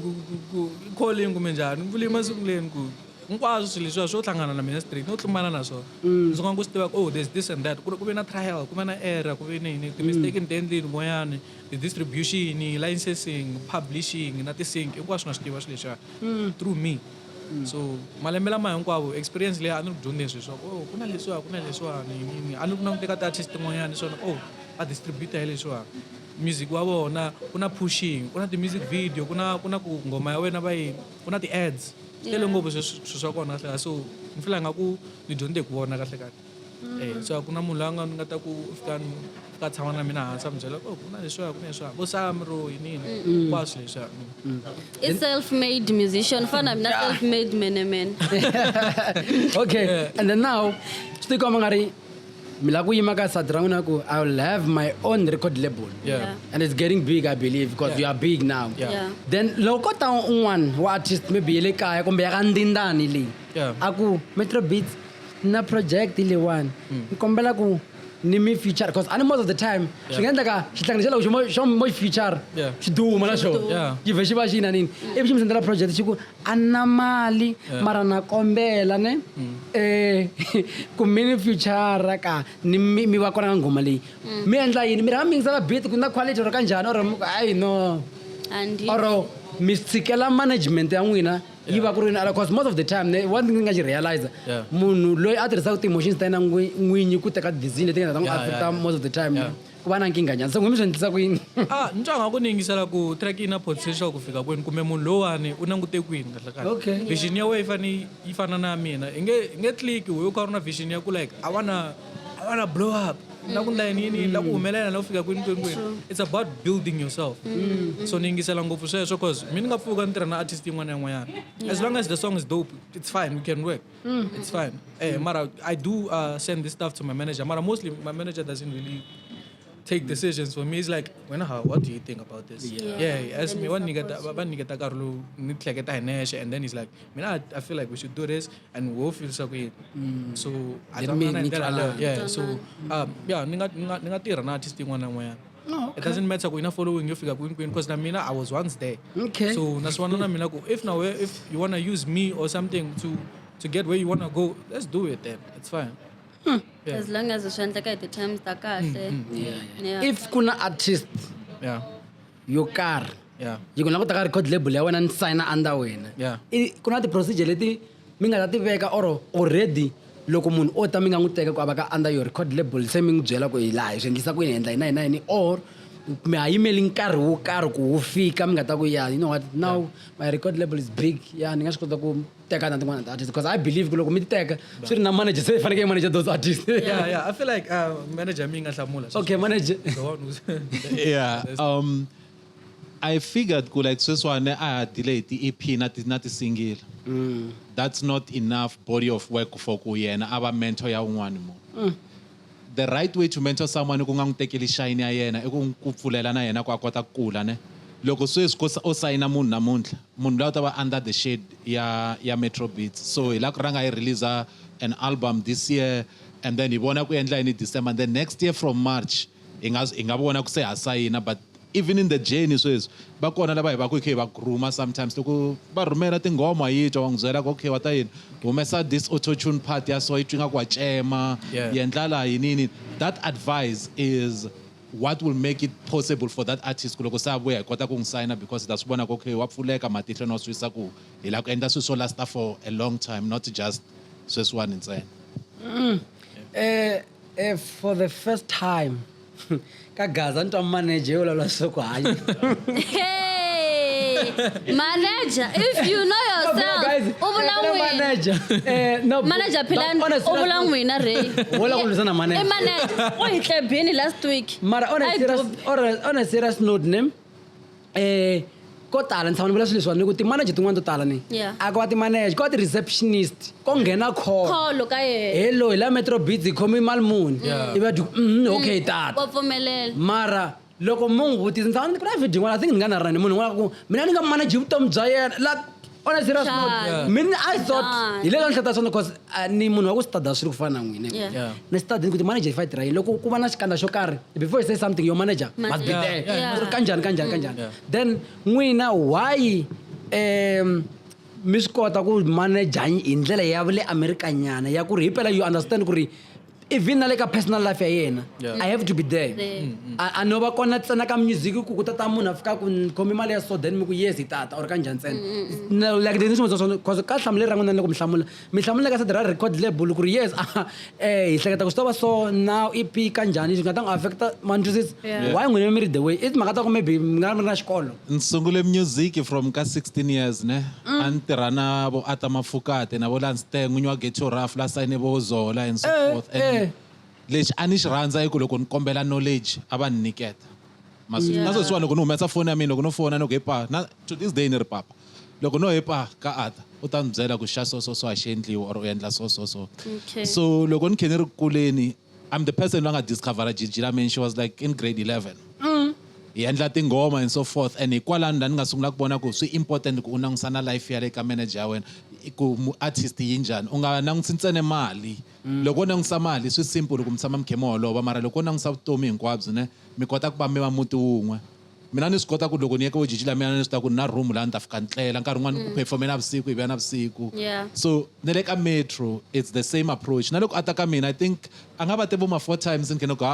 ku calling kumbe njhani ni vule masunguleni ku hinkwaswo swilo leswiya swo hlangana na mina straight no tlumbana na swona ndzi nga ku swi tiva ku there's this and that ku ve na trial ku ve na error ku ve na yini ti-mistake ni ti endlini moyani ti-distribution licensing publishing na ti-sync hinkwaswo na swi tiva swilo leswiya through me. So malembe lama hinkwavo experience leyi a ni ri ku dyondzeni swilo swa ku na leswiwani yini a ni ku langute ka ti-artist tin'wanyani swona a distributor hi leswiwani music wa vona ku na pushing ku na ti-music video ku na ku ngoma ya wena va yini ku na ti-ads tele ngopfu swilo swa kona kahle so ni fila nga ku ni dyondze ku vona kahle kahle so ku na munhu loyi a nga ta ku fika tshama na mina hansi a mi byela ku na leswiya vo samro yini hinkwaswo leswiya I self-made musician. Fana mina self-made man. Okay and then now swi ti komba nga ri mi la ku yima ka side ra n'wina ku I will have my own record label and it's getting big I believe because we are big now. Then loko ta un'wana wa artist maybe le kaya kumbe ya ka ndindani leyi a ku MetroBeatz na project leyiwani ni kombela ku ni mi feature because most of the time swi nga endleka xihlanganisa loko xo mo feature xi duma na xona xi vhe xi va xi na nini ivi xi mi sendela project xi ku a na mali mara na kombela ne ku mi ni feature ka ni mi va kona ka nghoma leyi mi endla yini mi rhanga mi yingisela beat ku na quality or kanjhani or hayi no or mi tshikela management ya n'wina yi va ku ri because most of the time one thing ni nga xi realize munhu loyi a tirhisaka ti-emotions ta yena n'winyi ku teka decision leti nga ta n'wi affecta most of the time ku va na nkinganyana so n'wi mi swi endlisa ku yini ni twa nga ku ni yingisela ku track yi na potential ku fika kwini kumbe munhu lowani u langute kwini kahle kahle vision ya wena yi fana na mina i nge click we u kha u ri na vision ya ku like I wanna blow up na ku ndla yini la ku humelela na ku fika kwini it's about building yourself so ni yingisela ngopfu sweswo because mina ni nga pfuka ni tirha na artist yin'wana na yin'wanyana as long as the song is dope it's fine we can work it's fine mara I do send this stuff to my manager mara mostly my manager doesn't really take decisions for me. It's like, what do you think about this? Yeah, ask me, and then he's like, I feel like we should do this, and we'll feel so good. So, it doesn't matter if you're following you because I was once there. Okay. So, if you want to use me or something to get where you want to go, let's do it then. It's fine. As long as ushandleka the times ta kahle. If kuna artist yo car you gonna go record label ya wena ni sign under wena kuna ti procedure leti mi nga ta ti veka or already loko munhu o ta mi nga n'wi teka ku a va ka under your record label se mi n'wi byela ku hi laha hi swi endlisa ku yini endla yini na yini or mi ha yimeli nkarhi wo karhi ku wu fika mi nga ta ku you know what now my record label is big ni nga swi kota ku teka na tin'wana artists because I believe ku loko mi ti teka swi ri na manager se fanekele manager those artists I feel like manager mi nga hlamula okay manager the one who's I figured ku like sweswane I delay the EP na ti single that's not enough body of work for ku yena aba mentor ya un'wana mo the right way to mentor someone ku nga n'wi tekeli shine ya yena i ku pfulela na yena ku a kota ku kula ne loko sweswi ko o sayina munhu namuntlha munhu loyi u ta va under the shade ya MetroBeatz so hi la ku ranga hi release an album this year and then hi vona ku endla yini December and then next year from March hi nga vona ku se ha sayina but even in the journey sweswi va kona lava hi va ku khe va grooma sometimes loko va rhumela tingoma yi twa va n'wi byela ku okay wa ta yini humesa this auto-tune part ya so yi twi nga ku wa cema yi endla laha yinini that advice is what will make it possible for that artist ku loko se a vuya hi kota ku n'wi sayina because ta swi vona ku okay wa pfuleka matihlo na swisa ku hi la ku endla swilo swo lasta for a long time not just sweswiwani ntsena For the first time ka Gaza ntwa manager yo la soko hanya. Hey, manager, if you know yourself, manager. No. Manager Pilan, obulang wina re. Wala ko luzana manager. Manager, o itle bini last week. Mara on a serious note name. Ko talent sound bula swiswa ni kuti manager tin'wana to tala ni. Yeah. Akwati manager, ko receptionist, ko nghena call. Call ka ye. Hello, ila MetroBeatz ikhomi mali muni. Ibathu okay tata. Wa pfumelela. Mara loko mungu vutisa ndzi private I think ngana rani munhu wala ku mina ni nga manage vutomi bya yena like on a serious note mina I thought hi lelo nhlata swona because ni munhu wa ku stada swilo ku fana na n'wina ni stada ku ti manager fight right loko ku va na xikandla xo karhi before you say something your manager must be there kanjani then n'wina why mi swi kota ku manager hi ndlela ya vule America nyana ya ku ri hi phela you understand ku ri even like a personal life ya yena I have to be there I know ba kona tsena ka music ku tata munhu afika ku khomi mali ya so then mi ku yes tata or kanjani tsena like the things because ka hlamule rangwana loko mihlamula ka sadra record label ku ri yes hi hleketa ku stova so now EP kanjani swi nga ta affect manjusis why ngwini mi ri the way it makata ku maybe nga ri na xikolo nsungule music from ka 16 years ne antirana bo ata mafukate na bo Landsteng unywa Ghetto Rough la sign bo Zola and so forth lexi a ni xi rhandza i ku loko ni kombela knowledge a va ni niketa na sweswiwa loko ni humesa foni ya mina loko no fona ni ku hepa to this day ni ri papa loko no hepa ka ata u ta ni byela ku xa so a xi endliwa or u endla so so loko ni khe ni ri kuleni I'm the person loyi a nga discovera Gigi I mean she was like in grade 11 hi endla tingoma and so forth and hikwalani la ni nga sungula ku vona ku swi important ku u langutisana life ya le ka manager ya wena ku artist yi njhani u nga langutisi ntsena mali loko u langutisa mali swi simple ku mi tshama mi khe mi holova mara loko u langutisa vutomi hinkwabyo ne mi kota ku va mi va muti wun'we mina ni swi kota ku loko ni ye ka Gigi la mina ni swi ta ku ni na room laha ni ta fika ni tlela nkarhi wun'wani ku performe navusiku hi vuya navusiku so ni le ka Metro it's the same approach na loko a ta ka mina I think a nga va te vo ma 4 times ni khe ni ku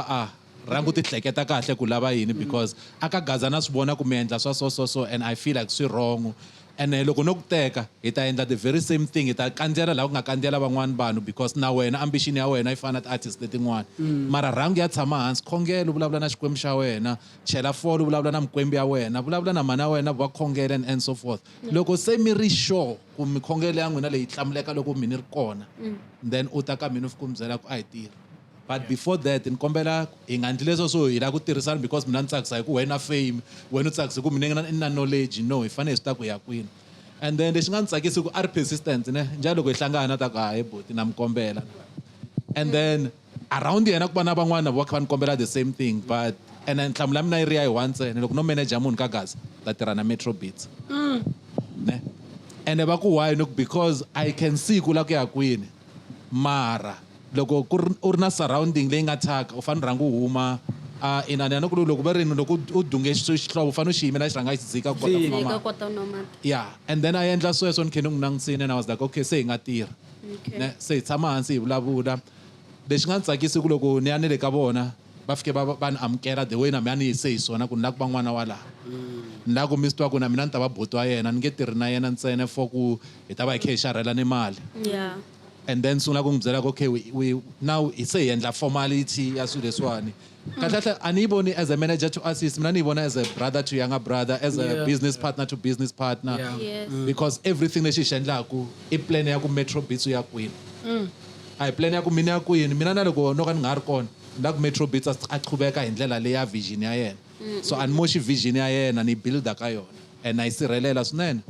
rangu ti hleketa kahle ku lava yini because aka Gaza na swi vona ku mi endla so and I feel like swi wrong and loko no ku teka hi ta endla the very same thing hi ta kandzela laha ku nga kandzela van'wana vanhu because na wena ambition ya wena yi fana na artist letin'wana mara rangu ya tshama hansi khongela u vulavula na xikwembu xa wena chela folo u vulavula na mikwembu ya wena vulavula na mana wena va khongela and so forth loko se mi ri sure ku mi khongela ya n'wina leyi hlamuleka loko mi ni ri kona then u ta ka mina u fika u mi byela ku a hi tirha but before that ni kombela hi nga ndli leswo so hi la ku tirhisana because mina ni tsakisa hi ku wena fame wena u tsakisa ku mina na knowledge no hi fanele hi swi ta ku ya kwini and then lexi nga ni tsakisi ku a ri persistent ne njalo loko hi hlangana ta ku hayi buti na mi kombela and then around yena ku va na van'wana va kha va ni kombela the same thing but and then nhlamulo ya mina yi ri ya hi one ntsena loko no manager munhu ka Gaza ta tirha na MetroBeatz ne and va ku why because I can see ku la ku ya kwini mara loko u ri na surrounding leyi nga thyaka u fanele rhanga u huma inani ya ni ku loko va rini loko u dunge xihlovo u fanele u xi yimela xi rhanga xi dzika ku kota yeah and then a endla sweswo ni khe ni n'wi langutisini and I was like okay se hi nga tirha ne se hi tshama hansi hi vulavula lexi nga ni tsakisi ku loko ni ya ni le ka vona va fike va ni amukela the way na mina ni yise hi swona ku ni lava ku va n'wana wa laha ni lava ku mi swi twa ku na mina ni ta va buti wa yena ni nge tirhi na yena ntsena for ku hi ta va hi khe hi xarhela ni mali and then sungula ku n'wi byela ku okay we now se hi endla formality ya swilo leswiwani kahle a ni yi voni as a manager to assist mina ni yi vona as a brother to younger brother as a business partner to business partner because everything lexi hi xi endlaku i plan ya ku MetroBeatz ya kwini a hi plan ya ku mina ya kwini mina na loko no ka ni nga ri kona ni la ku MetroBeatz a chuveka hi ndlela leya vision ya yena so a ni moxi vision ya yena ni builda ka yona and na yi sirhelela swinene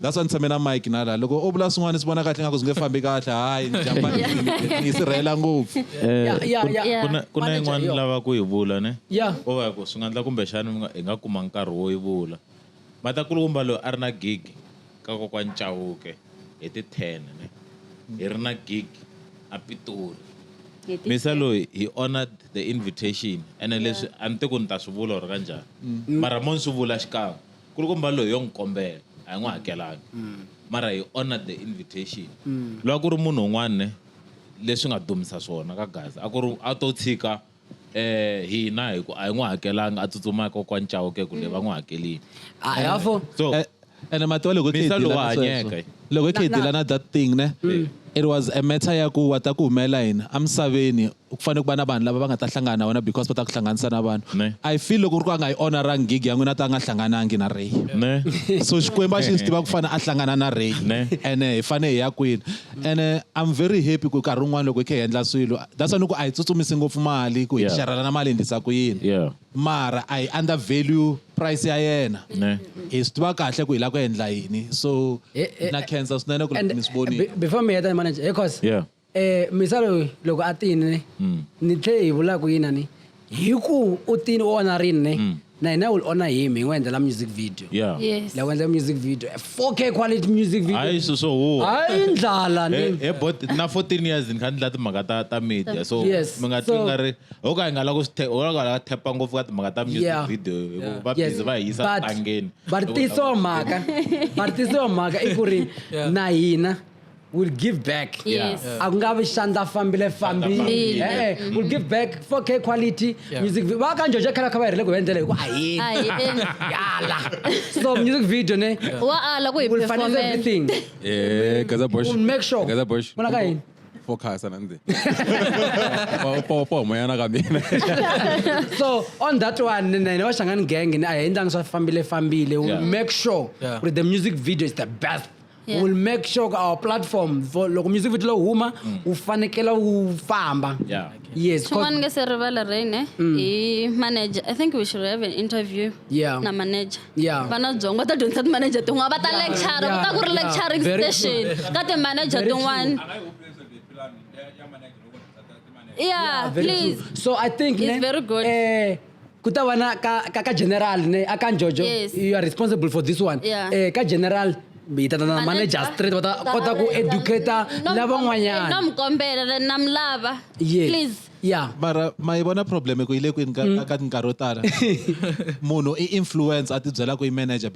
that's why ni tshame na mike na la loko u vula swin'wana swi vona kahle nga ku swi nge fambi kahle hayi ni sirhelela ngopfu ku na yin'wana lava ku yi vula ne o va ku swi nga endla kumbexana hi nga kuma nkarhi wo yi vula matakulukumba loyi a ri na gig ka kokwani Chauke hi ti 10 ne hi ri na gig a Pitori misa loyi he honored the invitation and leswi a ni te ku ni ta swi vula or kanjhani mara mo ni swi vula xikan'we kulukumba loyi yo n'wi kombela a hi n'wi hakelanga mara hi honored the invitation loko ku ri munhu un'wana ne leswi nga dumisa swona ka Gaza a ku ri a to tshika hina hi ku a hi n'wi hakelanga a tsutsuma kokwani Chauke ku le va n'wi hakelini yafo so ene matiwa loko hi dilana that thing ne it was a matter ya ku wata ku humela yini amsaveni kufanele kuba nabantu laba banga ta hlangana wona because va ta ku hlanganisa na vanhu I feel loko ku nga yi honorang gig ya n'wina ta nga hlanganangi na Ray so xikwembu xi tiva ku fana a hlangana na Ray and hi fane hi ya kwini and I'm very happy ku karhi un'wana loko hi kha hi endla swilo that's why ni ku a hi tsutsumisi ngopfu mali ku hi xerhela na mali endlisa ku yini mara a hi undervalue price ya yena hi swi tiva kahle ku hi lava ku endla yini so na khensa swinene ku mi swi vonile before me heta manager because misalo loko a tini ni tlhe hi vula ku yina ni hi ku u tini u honorini ne na hina will honor him hi n'wi endlela music video Yes. la ku endla music video 4K quality music video hayi so hayi ndlala ni but na 14 years ni kha ni la timhaka ta media so Yes. mi nga So- twi nga ri ho ka hi nga la ku thepa ngopfu ka timhaka ta music video va busy va hi yisa tangeni but tiso mhaka i ku ri na hina will give back Yes. a ku nga vi xandla fambile we'll give back 4K quality music video va ka njojo khala kha va herile ku endlela hi ku ayini yala so music video ne wa ala ku hi will finance performance everything Gaza Bush. will make sure Gaza Bush. Vona ka yini Focus on it. Po moyana ka mina. so on that one nene va hlangani gang ni a hi endlangi swa fambile we'll make sure that the music video is the best. We'll make sure our platform for loko music video lo huma u fanekela u famba yes xin'wana nge se rivala Rain hi manager I think we should have an interview na manager vana dzonga va ta dyondzisa ti-manager tin'wana va ta lecture ku ta ku ri lecturing station ka ti-manager tin'wana please so I think it's very good ku ta va na ka general ne a ka Jojo you are responsible for this one ka general bita na manager straight va ta kota ku educate lavan'wanyana no mkombela na mlava Yes. please mara ma yi vona problem ku yi le kwini ka tinkarhi to tala munhu i influence a ti byela ku i manager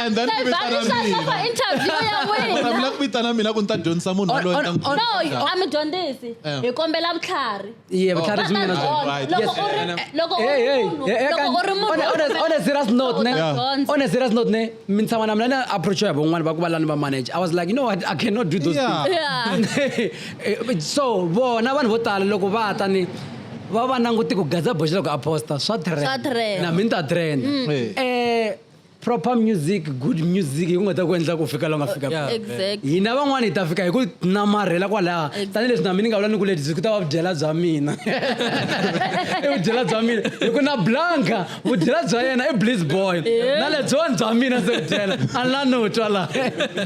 and then interview ya wena mila ku vitana mina ku ni ta dyondzisa munhu loyi no a mi dyondzisi hi kombela vutlhari vutlhari byi mina loko u ri munhu on a serious note ne mi tshama na mina ni approach ya van'wana va ku valani va manager I was like you know what I cannot do those things so vona vanhu vo tala loko va ta ni va va nanguti ku Gaza Bush loko a posta swa trend na mina ta trend proper music good music hi ku nga ta ku endla ku fika la nga fika exactly hina van'wana hi ta fika hi ku namarhela kwalaha tanihileswi na mina ni nga vula ni ku ladies ku ta va vudyela bya mina i vudyela bya mina hi ku na Blanca vudyela bya yena i Bliss Boy na lebyiwani bya mina se vudyela a ni la no twa laha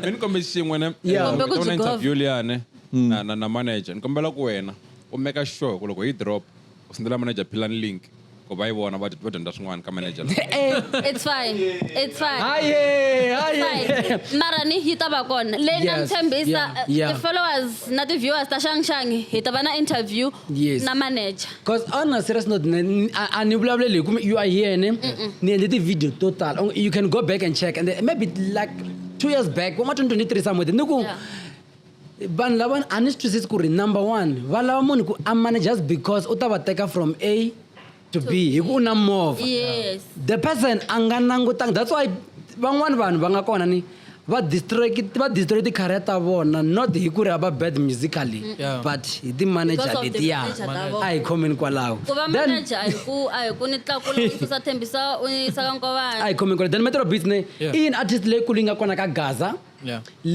Ni kombe xin'we ne una interview liyane na manager ni kombela ku wena u make sure ku loko yi drop u sendela manager plan link ku va yi vona va dyondza swin'wana ka manager it's fine haye mara ni hi ta va kona leyi na mi tshembisa ti-followers na ti-viewers ta xangxangi hi ta va na interview na manager because on a serious note a ni vulavuleli hi ku you are here ne ni endle ti-video total you can go back and check and then maybe like 2 years back wa ma 2023 somewhere ni ku vanhu lava a ni swi twisisi ku ri number one va lava munhu ku a manage just because u ta va teka from A to B hi ku u na movha the person a nga langutanga that's why van'wana vanhu va nga kona ni va destroy ti-career ta vona not hi ku ri a va bad musically but hi ti-manager letiya a hi khomeni kwalaho ku va manager a hi ku ni tlakula u susa thembisa u yisa ka nkovana a hi khomeni kwalaho then MetroBeatz ne i in artist leyi kulu yi nga kona ka Gaza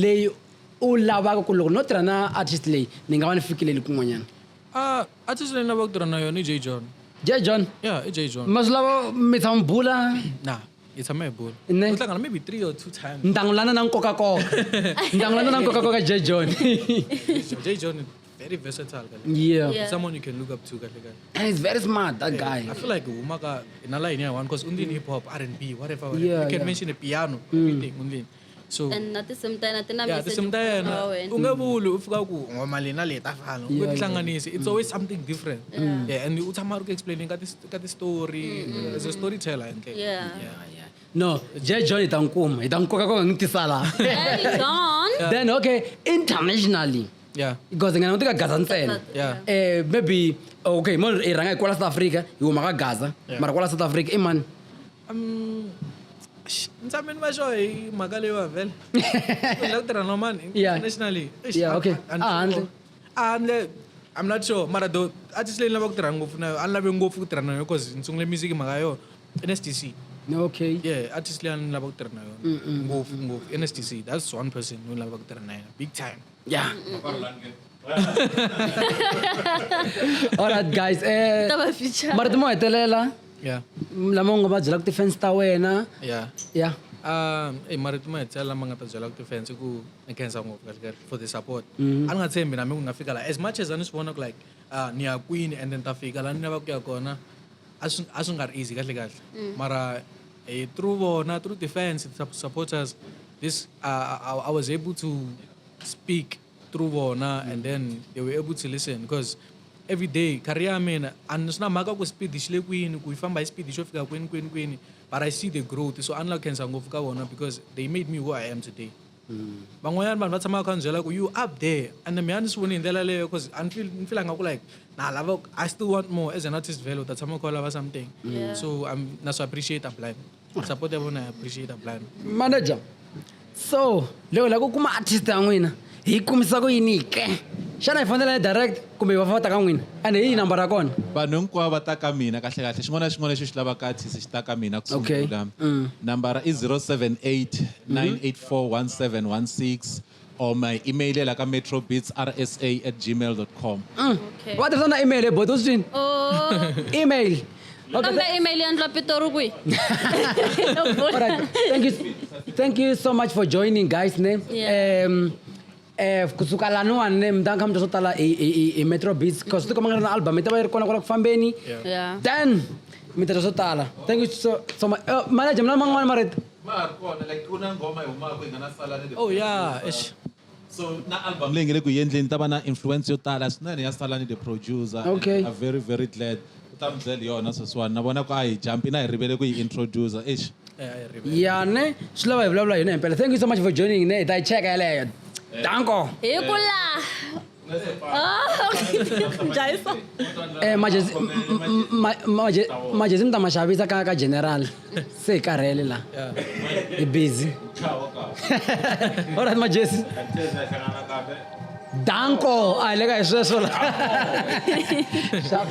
leyi u lavaka ku loko no tirha na artist leyi ni nga va ni fikileli kun'wanyana artist leyi ni lavaka ku tirha na yona i J John John i J John ma swi lava mi tshama bula nah hi tshame hi bula Ne. u hlangana maybe 3 or 2 times ntangulana na nkokakoka J John J John is very versatile someone you can look up to kahle and he's very smart that guy I feel like umaka in a line one because undin hip hop R&B whatever Yeah, you can yeah. mention a piano everything undin so and na tisimtana tina yeah tisimtayena u nga vuli u fika ku ngoma leyi na leyi ta fana u tihlanganisi it's always something different and u tshama ri ku explaining ka ti story as a storyteller no J John hi ta nkoka ni tisala John then okay internationally because ngana utika Gaza ntsena maybe okay mo i ranga kwala South Africa hi huma ka Gaza mara kwala South Africa i man Nitsameni basho hi mhaka leyiwa vhele la ku tirha na mani Yeah. internationally Yeah, okay. Handle. handle I'm not sure mara though artist leyi ni lava ku tirha ngopfu na yo a ni lavi ngopfu ku tirha na yo because ni sungule music hi mhaka yo NSTC Okay. yeah artist leyi a ni lava ku tirha na yona ngopfu NSTC that's one person ni lava ku tirha na yena big time Yeah. All right, guys. Ta va feature. Mara timo hetelela. yeah Lama u nga va byela ku ti-fans ta wena. yeah Yeah. mara timo hetelela lama nga ta byela ku ti-fans ku ni khensa ngopfu kahle for the support a ni nga tshembi nami ku nga fika la as much as a ni swi vona ku like ni ya kwini and then ta fika la ni lava ku ya kona a swi nga ri easy kahle mara through vona through the fans the supporters this I was able to speak through vona and then they were able to listen because every day career ya mina and swi na mhaka ku speed xi le kwini ku yi famba hi speed xo fika kwini but I see the growth so a ni la khensa ngopfu ka vona because they made me who I am today van'wanyana vanhu va tshama kha ni byela ku you up there and mina ni swi voni hi ndlela leyo because ni feel nga ku like na lava I still want more as an artist vele u ta tshama kha lava something so na swi appreciate blind support ya vona I appreciate blind Manager. So, loko la ku kuma artist ya n'wina hi kumisa ku yini ke? Xana hi fonela direct kumbe va fata ka n'wina? And hi number ra kona? vanhu hinkwavo va ta ka mina kahle xin'wana na xin'wana lexi xi lavaka artist xi ta ka mina ku Okay. sungula nambara i 078 984 1716 or my email la ka metrobeatsrsa@gmail.com Okay. Va tirhisa na email both those twin. Oh, Email. kambe email ya ndla Pitori kwi. All right. Thank you so much for joining, guys. Ne. Yeah. Kusuka laniwani ne mtanga mntu swo tala i MetroBeatz because ti komanga na album ita va yi ri kona kwala ku fambeni. Yeah. Then mi tirha swo tala. Thank you so much. Manager mina man'wana marito. oh yeah ish so na album leyi nge le ku yendleni ta va na influence yo tala swinene ya Salani the producer Okay. I'm very very glad u ta mi byela yona sweswiwani na vona ku a hi jumpi na hi rivele ku yi introducer ish Ya ne swi lava hi vulavula hi yona himpela. Thank you so much for joining ne hi ta yi cheka yaleyo. Tango. Hi ku la. Jaiso. Majezi mi ta ma xavisa ka general se hi karhele la hi busy. All right majezi. Danko a hi le ka hi sweswo la. Sharp.